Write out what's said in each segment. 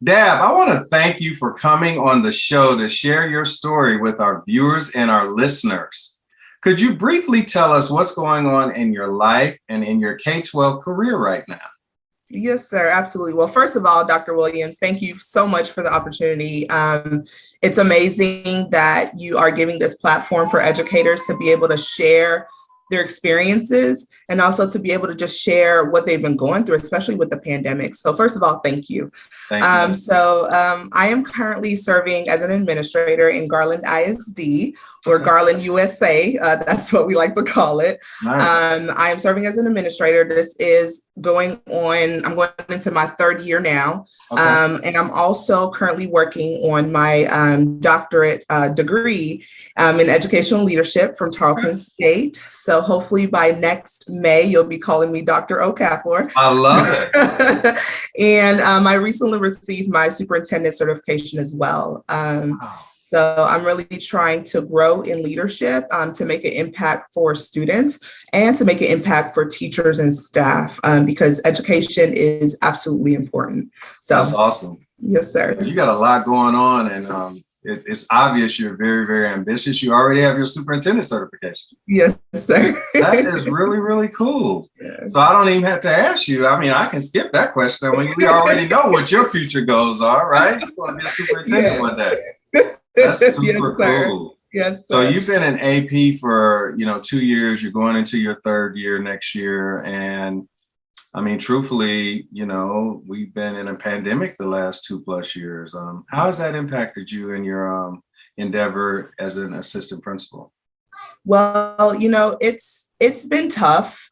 Dab, I want to thank you for coming on the show to share your story with our viewers and our listeners. Could you briefly tell us what's going on in your life and in your K-12 career right now? Yes, sir. Absolutely. Well, first of all, Dr. Williams, thank you so much for the opportunity. It's amazing that you are giving this platform for educators to be able to share their experiences and also to be able to just share what they've been going through, especially with the pandemic. So first of all, thank you. Thank you. I am currently serving as an administrator in Garland ISD or Garland USA. That's what we like to call it. Nice. I am serving as an administrator. This is I'm going into my third year now. Okay. And I'm also currently working on my doctorate degree in educational leadership from Tarleton State. So hopefully by next May, you'll be calling me Dr. Okafor. I love it. And I recently received my superintendent certification as well. Wow. So I'm really trying to grow in leadership, to make an impact for students and to make an impact for teachers and staff, because education is absolutely important. So that's awesome. Yes, sir. You got a lot going on, and it's obvious you're very, very ambitious. You already have your superintendent certification. Yes, sir. That is really, really cool. Yes. So I don't even have to ask you. I mean, I can skip that question. I mean, we already know what your future goals are, right? You want to be a superintendent one day. That's super cool. Yes. Sir. So you've been in AP for 2 years. You're going into your third year next year, and I mean, truthfully, we've been in a pandemic the last 2+ years. How has that impacted you in your endeavor as an assistant principal? Well, it's been tough,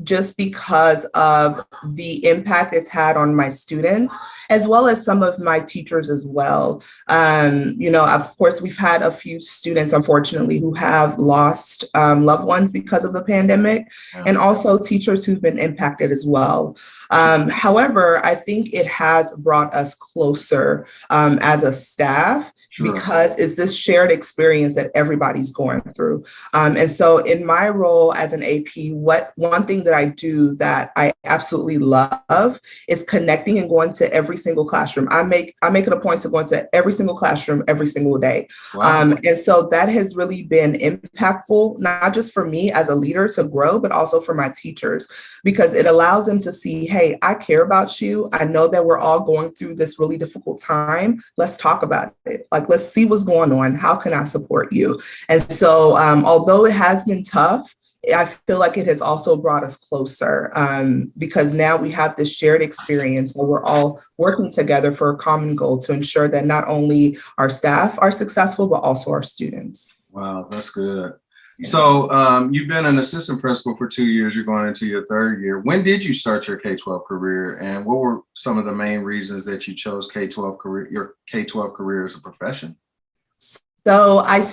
just because of the impact it's had on my students, as well as some of my teachers as well. Of course, we've had a few students, unfortunately, who have lost loved ones because of the pandemic, and also teachers who've been impacted as well. However, I think it has brought us closer as a staff, because it's this shared experience that everybody's going through. And so in my role as an AP, one thing that I do that I absolutely love is connecting and going to every single classroom. I make it a point to go into every single classroom every single day. Wow. And so that has really been impactful, not just for me as a leader to grow, but also for my teachers, because it allows them to see, hey, I care about you. I know that we're all going through this really difficult time. Let's talk about it. Let's see what's going on. How can I support you? And so although it has been tough, I feel like it has also brought us closer, because now we have this shared experience where we're all working together for a common goal to ensure that not only our staff are successful, but also our students. Wow, that's good. Yeah. So you've been an assistant principal for 2 years. You're going into your third year. When did you start your K-12 career, and what were some of the main reasons that you chose your K-12 career as a profession? So I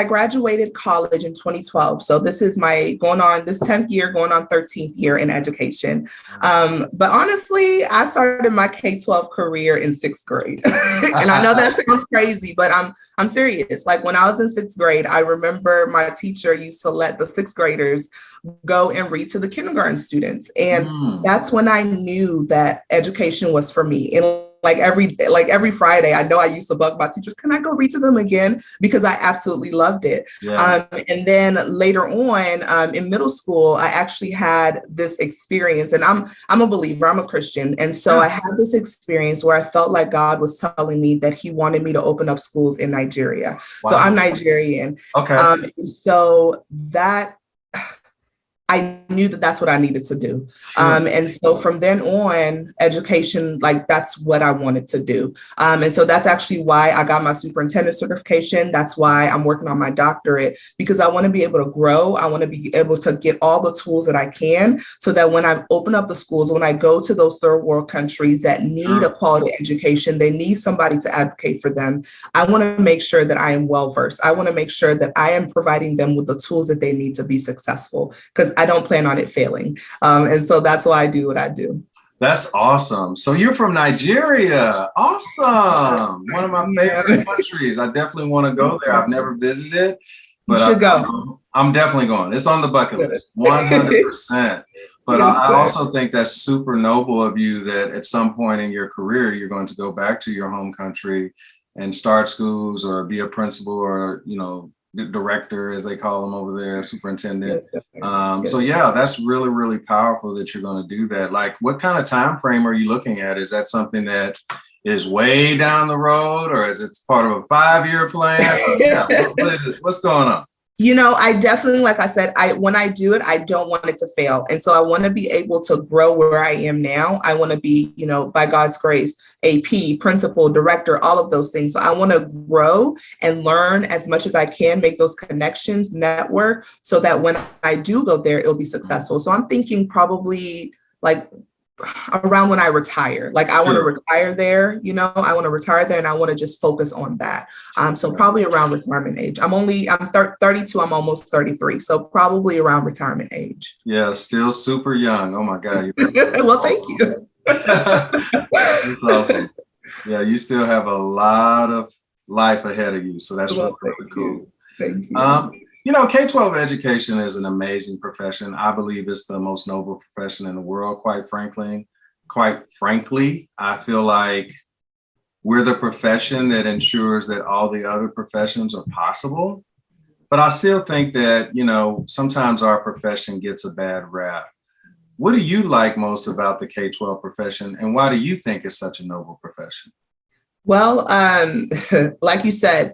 graduated college in 2012. So this is this 10th year, going on 13th year in education. But honestly, I started my K-12 career in 6th grade. And I know that sounds crazy, but I'm serious. When I was in 6th grade, I remember my teacher used to let the 6th graders go and read to the kindergarten students. And that's when I knew that education was for me. And every Friday, I know I used to bug my teachers, can I go read to them again? Because I absolutely loved it. Yeah. And then later on in middle school, I actually had this experience, and I'm a believer, I'm a Christian. And so I had this experience where I felt like God was telling me that he wanted me to open up schools in Nigeria. Wow. So I'm Nigerian. Okay. So that I knew that that's what I needed to do. Sure. And so from then on, education, that's what I wanted to do. And so that's actually why I got my superintendent certification. That's why I'm working on my doctorate, because I want to be able to grow. I want to be able to get all the tools that I can, so that when I open up the schools, when I go to those third world countries that need a quality education, they need somebody to advocate for them. I want to make sure that I am well-versed. I want to make sure that I am providing them with the tools that they need to be successful, because I don't plan on it failing. And so that's why I do what I do. That's awesome. So you're from Nigeria. Awesome. One of my favorite countries. I definitely want to go there. I've never visited, but you should go. I'm definitely going. It's on the bucket list. 100%. But Yes, I sir. also think that's super noble of you that at some point in your career, you're going to go back to your home country and start schools or be a principal or, the director, as they call them over there, superintendent. Yes, sir. So Yes, sir. yeah, that's really, really powerful that you're going to do that. Like, what kind of time frame are you looking at? Is that something that is way down the road, or is it part of a 5-year plan? Yeah, what is it? What's going on? I definitely, like I said, when I do it, I don't want it to fail. And so I want to be able to grow where I am now. I want to be, by God's grace, AP, principal, director, all of those things. So I want to grow and learn as much as I can, make those connections, network, so that when I do go there, it'll be successful. So I'm thinking probably like around when I retire. Like I want to retire there, I want to retire there and I want to just focus on that. So probably around retirement age. I'm 32, I'm almost 33. So probably around retirement age. Yeah, still super young. Oh my God. Well, thank you. That's awesome. Yeah, you still have a lot of life ahead of you. So that's really cool. Thank you. K-12 education is an amazing profession. I believe it's the most noble profession in the world, quite frankly. Quite frankly, I feel like we're the profession that ensures that all the other professions are possible. But I still think that, sometimes our profession gets a bad rap. What do you like most about the K-12 profession, and why do you think it's such a noble profession? Well, like you said,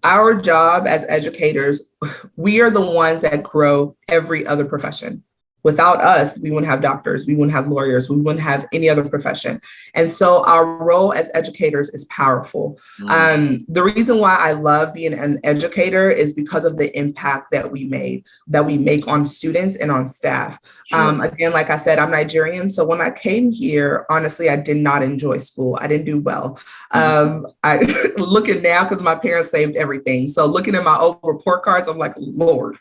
our job as educators, we are the ones that grow every other profession. Without us, we wouldn't have doctors, we wouldn't have lawyers, we wouldn't have any other profession. And so our role as educators is powerful. The reason why I love being an educator is because of the impact that we make on students and on staff. Again, like I said, I'm Nigerian. So when I came here, honestly, I did not enjoy school. I didn't do well. I looking now, because my parents saved everything. So looking at my old report cards, I'm like, Lord.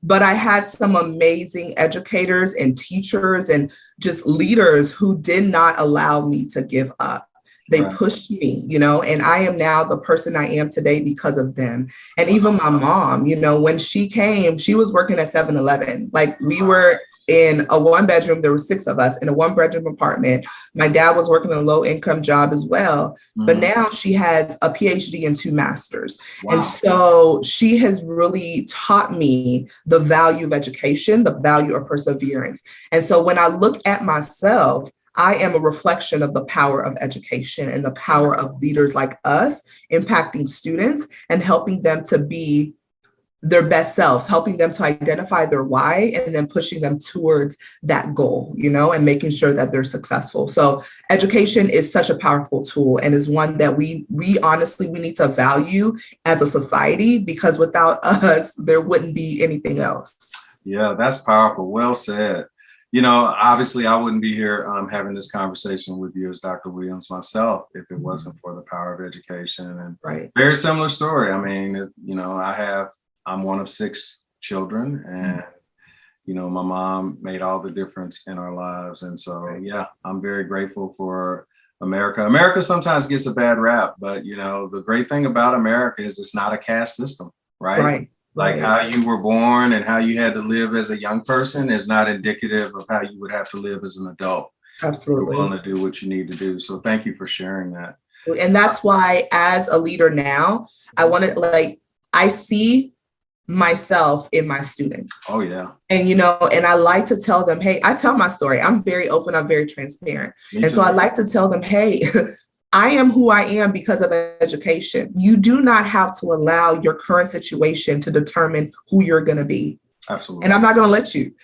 But I had some amazing educators and teachers and just leaders who did not allow me to give up. They pushed me, and I am now the person I am today because of them. And even my mom, when she came, she was working at 7-Eleven. Like we were in a 1-bedroom, there were 6 of us in a 1-bedroom apartment. My dad was working a low-income job as well, but now she has a PhD and 2 masters. And so she has really taught me the value of education, the value of perseverance. And so when I look at myself, I am a reflection of the power of education and the power of leaders like us impacting students and helping them to be their best selves, helping them to identify their why and then pushing them towards that goal, and making sure that they're successful. So education is such a powerful tool and is one that we honestly, we need to value as a society, because without us, there wouldn't be anything else. Yeah, that's powerful. Well said. Obviously I wouldn't be here having this conversation with you as Dr. Williams myself if it wasn't for the power of education. And very similar story. I mean, I'm one of 6 children, and, my mom made all the difference in our lives. And so, yeah, I'm very grateful for America. America sometimes gets a bad rap, but, the great thing about America is it's not a caste system, right? Like how you were born and how you had to live as a young person is not indicative of how you would have to live as an adult. Absolutely. You're willing to do what you need to do. So thank you for sharing that. And that's why as a leader now, I see myself in my students. Oh yeah. And and I like to tell them, hey, I tell my story. I'm very open, I'm very transparent. And so I like to tell them, hey, I am who I am because of education. You do not have to allow your current situation to determine who you're going to be. Absolutely. And I'm not going to let you,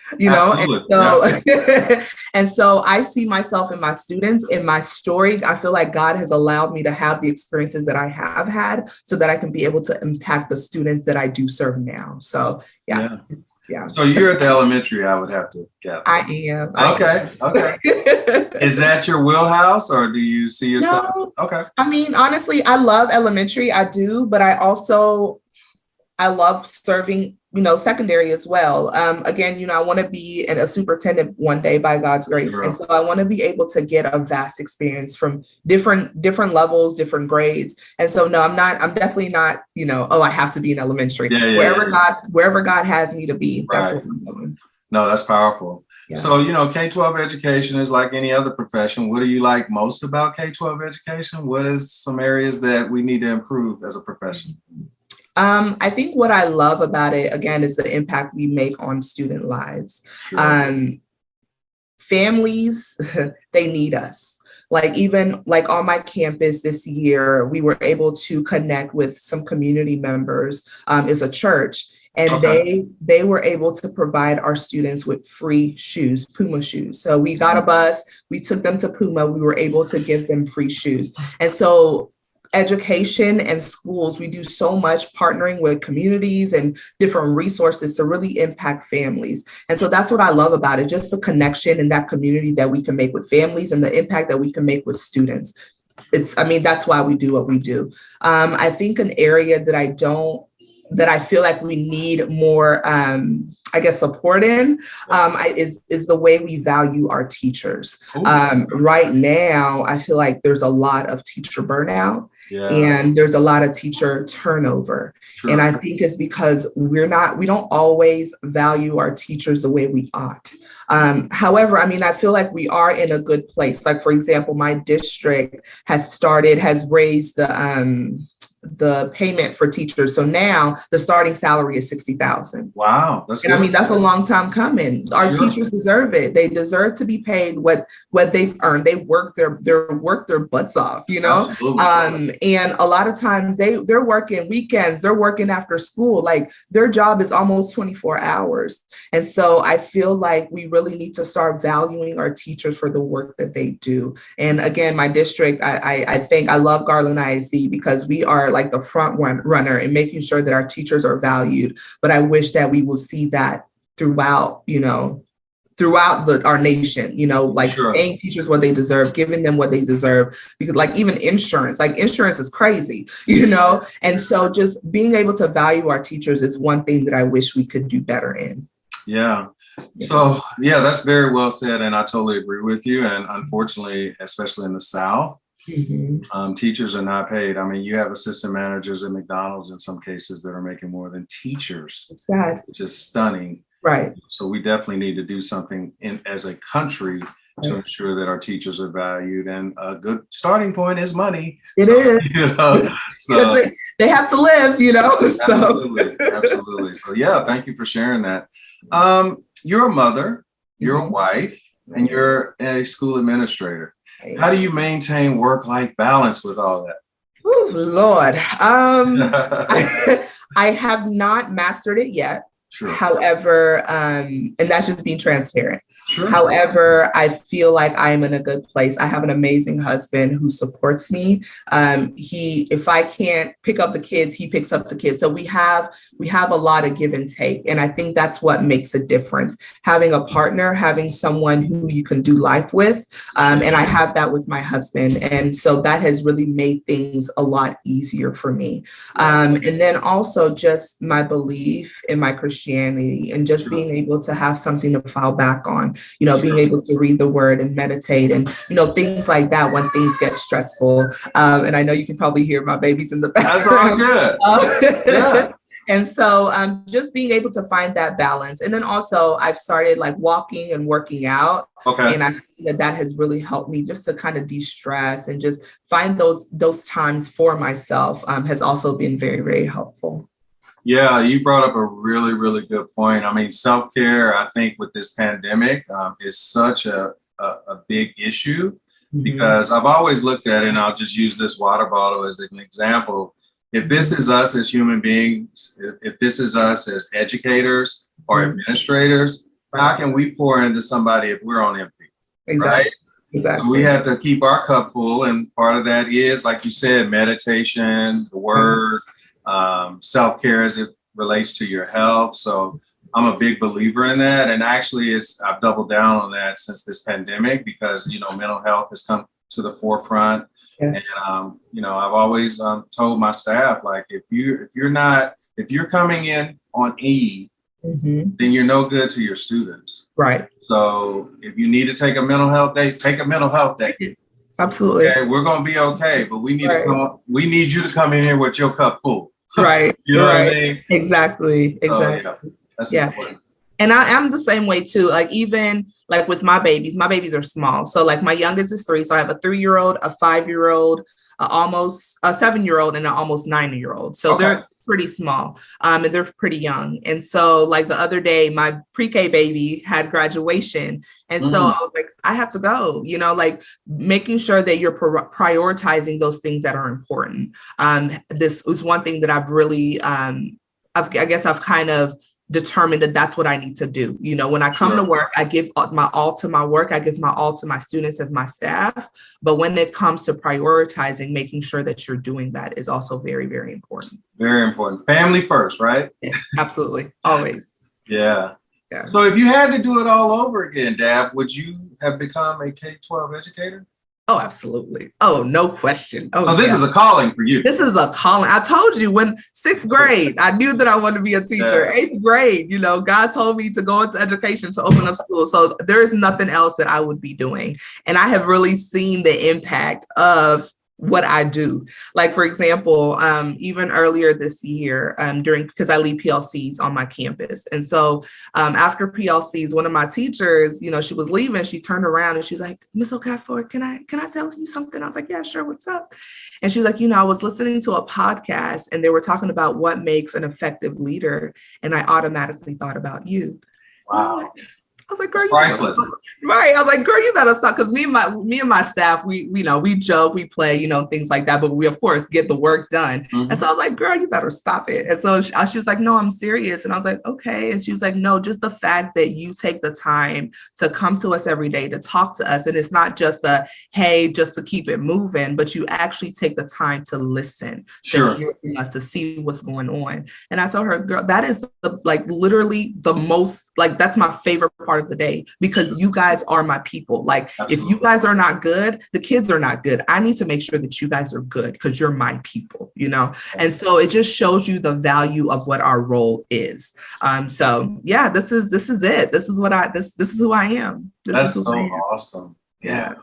and so I see myself in my students, in my story. I feel like God has allowed me to have the experiences that I have had so that I can be able to impact the students that I do serve now. So, yeah. So you're at the elementary, I would have to get. I am. Okay. Is that your wheelhouse, or do you see yourself? No. Okay. I mean, honestly, I love elementary. I do, but I love serving, secondary as well. Again, I want to be a superintendent one day by God's grace. And so I want to be able to get a vast experience from different levels, different grades. And so, no, I'm definitely not, I have to be in elementary. Wherever God has me to be, that's what I'm doing. No, that's powerful. So, K-12 education is like any other profession. What do you like most about K-12 education? What is some areas that we need to improve as a profession? I think what I love about it, again, is the impact we make on student lives. Sure. Families, they need us. Like even like on my campus this year, we were able to connect with some community members. It's a church. And they were able to provide our students with free shoes, Puma shoes. So we got a bus, we took them to Puma, we were able to give them free shoes. And so education and schools, we do so much partnering with communities and different resources to really impact families. And so that's what I love about it, just the connection and that community that we can make with families and the impact that we can make with students. That's why we do what we do. I think an area that I feel like we need more, support in is the way we value our teachers. Right now, I feel like there's a lot of teacher burnout and there's a lot of teacher turnover. Sure. And I think it's because we don't always value our teachers the way we ought. However, I feel like we are in a good place. Like, for example, my district has raised the payment for teachers. So now the starting salary is $60,000. Wow. That's a long time coming. Our teachers deserve it. They deserve to be paid what they've earned. They work their butts off, and a lot of times they're working weekends, they're working after school. Like their job is almost 24 hours. And so I feel like we really need to start valuing our teachers for the work that they do. And again, my district, I love Garland ISD because we are like the front runner in making sure that our teachers are valued. But I wish that we will see that throughout our nation, paying teachers what they deserve, giving them what they deserve, because like even insurance is crazy, and so just being able to value our teachers is one thing that I wish we could do better in. Yeah. So, that's very well said. And I totally agree with you. And unfortunately, especially in the South, teachers are not paid. You have assistant managers at McDonald's in some cases that are making more than teachers. It's sad. Which is stunning. Right. So we definitely need to do something as a country to ensure that our teachers are valued. And a good starting point is money. It is. So they have to live, Absolutely. So thank you for sharing that. You're a mother, you're a wife, and you're a school administrator. How do you maintain work-life balance with all that? Oh, Lord. I have not mastered it yet. Sure. However, and that's just being transparent. Sure. However, I feel like I'm in a good place. I have an amazing husband who supports me. If I can't pick up the kids, he picks up the kids. So we have a lot of give and take. And I think that's what makes a difference. Having a partner, having someone who you can do life with. And I have that with my husband. And so that has really made things a lot easier for me. And then also just my belief in my Christianity and just being able to have something to fall back on, being able to read the word and meditate and, things like that when things get stressful. And I know you can probably hear my babies in the background. That's all good. And so just being able to find that balance. And then also I've started like walking and working out. Okay. And I've seen that has really helped me just to kind of de-stress and just find those times for myself has also been very, very helpful. Yeah, you brought up a really, really good point. Self-care, I think with this pandemic is such a big issue because I've always looked at it, and I'll just use this water bottle as an example. If this is us as human beings, if this is us as educators or administrators, how can we pour into somebody if we're on empty? Exactly. Right? Exactly. So we have to keep our cup full. And part of that is, like you said, meditation, the word, self-care as it relates to your health. So I'm a big believer in that. And actually I've doubled down on that since this pandemic because, mental health has come to the forefront. Yes. And, I've always told my staff, like, if you're coming in on E, then you're no good to your students. Right. So if you need to take a mental health day, take a mental health day. Absolutely. Okay, we're going to be okay, but we need you to come in here with your cup full. Right. You know what I mean? Exactly. So, that's important. And I am the same way too. Like even like with my babies are small. So like my youngest is 3. So I have a 3-year-old, a 5-year-old, almost a 7-year-old, and an almost 9-year-old. So they're pretty small, and they're pretty young. And so like the other day, my pre-K baby had graduation. And so I was like, I have to go, like making sure that you're prioritizing those things that are important. This was one thing that I've really, I've kind of determined that that's what I need to do. When I come to work, I give my all to my work. I give my all to my students and my staff. But when it comes to prioritizing, making sure that you're doing that is also very, very important. Very important. Family first, right? Yes, absolutely. Always. Yeah. Yeah. So if you had to do it all over again, Dab, would you have become a K-12 educator? Oh, absolutely. Oh, no question. Oh, so this is a calling for you. This is a calling. I told you when 6th grade, I knew that I wanted to be a teacher. Yeah. 8th grade, God told me to go into education, to open up school. So there is nothing else that I would be doing. And I have really seen the impact of what I do. Like, for example, even earlier this year, because I lead PLCs on my campus. And so after PLCs, one of my teachers, she was leaving, she turned around and she was like, Ms. Okafor, can I tell you something? I was like, yeah, sure. What's up? And she was like, I was listening to a podcast and they were talking about what makes an effective leader. And I automatically thought about you. Wow. I was like, girl, priceless. Right. I was like, girl, you better stop. Because me and my staff, we joke, we play, things like that. But we, of course, get the work done. And so I was like, girl, you better stop it. And so she was like, no, I'm serious. And I was like, okay. And she was like, no, just the fact that you take the time to come to us every day, to talk to us. And it's not just hey, just to keep it moving, but you actually take the time to listen, to hear from us, to see what's going on. And I told her, girl, that is literally the most, that's my favorite part of the day, because you guys are my people. Like, if you guys are not good, the kids are not good. I need to make sure that you guys are good because you're my people, And so it just shows you the value of what our role is. So yeah, this is it. This is who I am. That's so awesome. Yeah.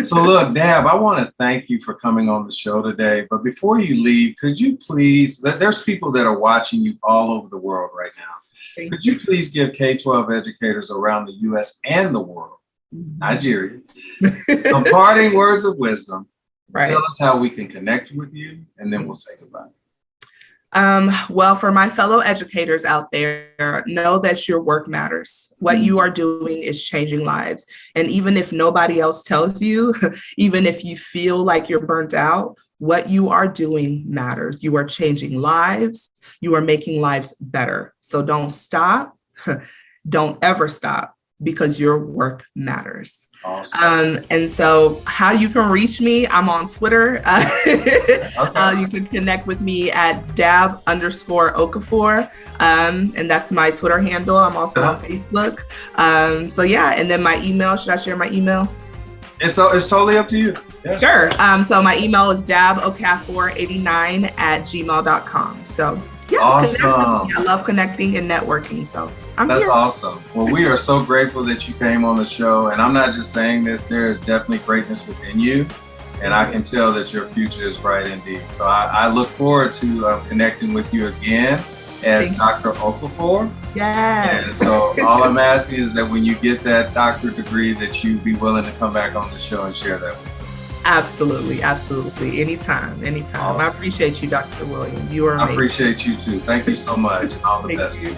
So look, Dab, I want to thank you for coming on the show today. But before you leave, could you please, there's people that are watching you all over the world right now. Could you please give K-12 educators around the U.S. and the world, Nigeria, some parting words of wisdom? Right. Tell us how we can connect with you, and then we'll say goodbye. Well, for my fellow educators out there, know that your work matters. What you are doing is changing lives. And even if nobody else tells you, even if you feel like you're burnt out, what you are doing matters. You are changing lives. You are making lives better. So don't stop. Don't ever stop, because your work matters. Awesome. And so how you can reach me, I'm on Twitter. You can connect with me at dab_Okafor. And that's my Twitter handle. I'm also on Facebook. So yeah, and then my email, should I share my email? It's totally up to you. Yeah. Sure. So my email is dabokafor89@gmail.com. So yeah, awesome. I love connecting and networking. So that's awesome. Well, we are so grateful that you came on the show. And I'm not just saying this, there is definitely greatness within you. And I can tell that your future is bright indeed. So I look forward to connecting with you again as Dr. Okafor. Yes. And so all I'm asking is that when you get that doctorate degree, that you be willing to come back on the show and share that with us. Absolutely. Absolutely. Anytime. Awesome. I appreciate you, Dr. Williams. You are amazing. I appreciate you too. Thank you so much. And all the best. You.